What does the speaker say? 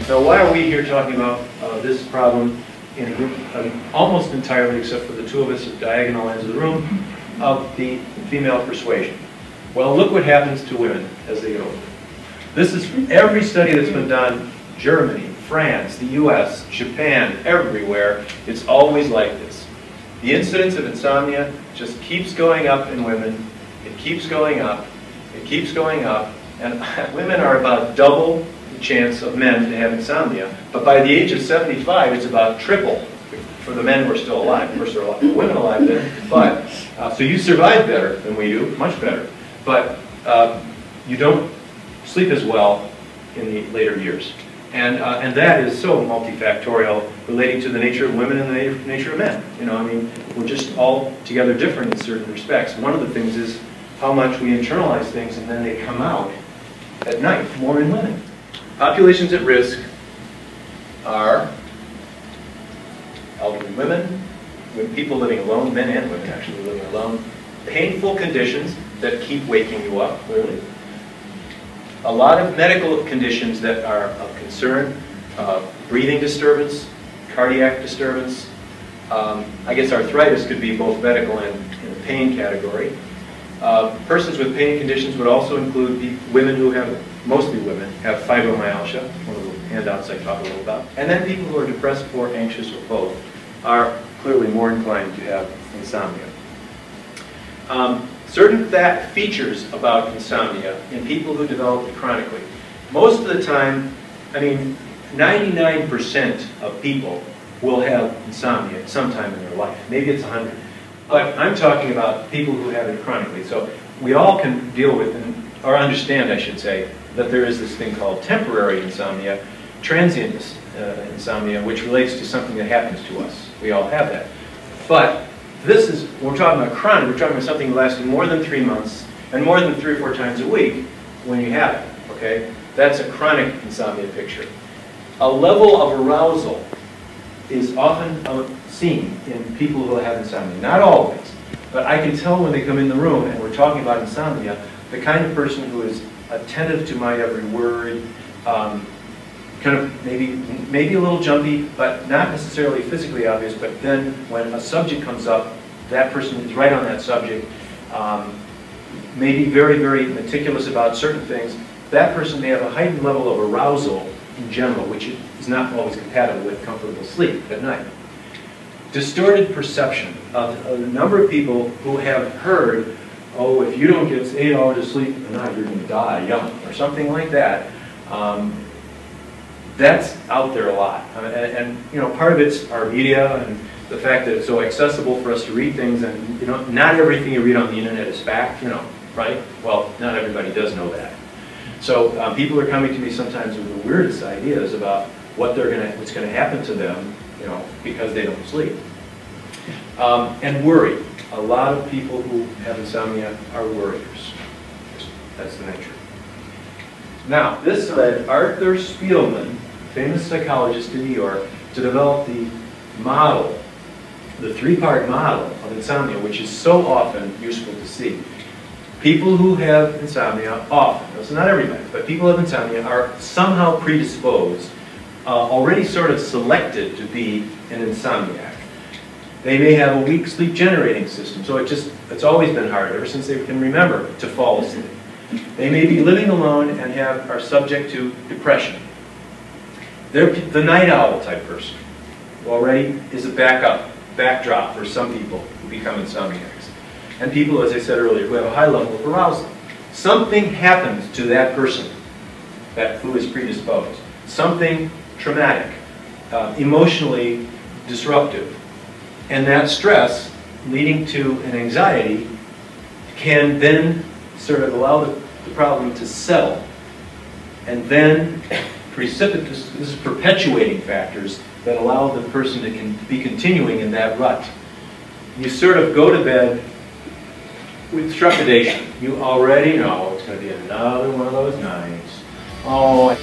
Now, why are we here talking about this problem in a group almost entirely, except for the two of us at diagonal ends of the room, of the female persuasion? Well, look what happens to women as they get older. This is every study that's been done, Germany, France, the US, Japan, everywhere, it's always like this. The incidence of insomnia just keeps going up in women. It keeps going up. It keeps going up. And women are about double the chance of men to have insomnia. But by the age of 75, it's about triple for the men who are still alive. Of course, there are a lot of women alive then. But, so you survive better than we do, much better. But you don't sleep as well in the later years. And that is so multifactorial, relating to the nature of women and the nature of men. You know, I mean, we're just all together different in certain respects. One of the things is how much we internalize things and then they come out at night, more in women. Populations at risk are elderly women, people living alone, men and women actually living alone, painful conditions that keep waking you up, clearly. A lot of medical conditions that are of concern, breathing disturbance, cardiac disturbance. I guess arthritis could be both medical and in the pain category. Persons with pain conditions would also include women who have, mostly women, have fibromyalgia, one of the handouts I talked a little about. And then people who are depressed or anxious or both are clearly more inclined to have insomnia. Certain features about insomnia in people who develop it chronically. Most of the time, I mean, 99% of people will have insomnia at some time in their life. Maybe it's 100. But I'm talking about people who have it chronically. So we all can deal with, or understand, I should say, that there is this thing called temporary insomnia, transient insomnia, which relates to something that happens to us. We all have that. But this is, when we're talking about chronic, we're talking about something lasting more than 3 months and more than 3 or 4 times a week when you have it, okay? That's a chronic insomnia picture. A level of arousal is often seen in people who have insomnia. Not always, but I can tell when they come in the room and we're talking about insomnia, the kind of person who is attentive to my every word, kind of maybe a little jumpy, but not necessarily physically obvious, but then when a subject comes up, that person is right on that subject, maybe very, very meticulous about certain things. That person may have a heightened level of arousal in general, which is not always compatible with comfortable sleep at night. Distorted perception. A number of people who have heard, oh, if you don't get 8 hours of sleep a night, you're going to die young, or something like that. That's out there a lot. And you know, part of it's our media and the fact that it's so accessible for us to read things, and you know, not everything you read on the internet is fact, you know, right? Well, not everybody does know that. So people are coming to me sometimes with the weirdest ideas about what's going to happen to them, you know, because they don't sleep. And worry. A lot of people who have insomnia are worriers. That's the nature. Now, this led Arthur Spielman, famous psychologist in New York, to develop the model, the 3-part model of insomnia, which is so often useful to see. People who have insomnia often, it's not everybody, but people who have insomnia are somehow predisposed, already sort of selected to be an insomniac. They may have a weak sleep generating system, so it's always been hard, ever since they can remember, to fall asleep. They may be living alone and are subject to depression. They're the night owl type person, who already is a backdrop for some people who become insomniacs. And people, as I said earlier, who have a high level of arousal. Something happens to that person who is predisposed. Something traumatic, emotionally disruptive. And that stress, leading to an anxiety, can then sort of allow the problem to settle. And then this is perpetuating factors that allow the person to be continuing in that rut. You sort of go to bed with trepidation. You already know it's going to be another one of those nights. Oh.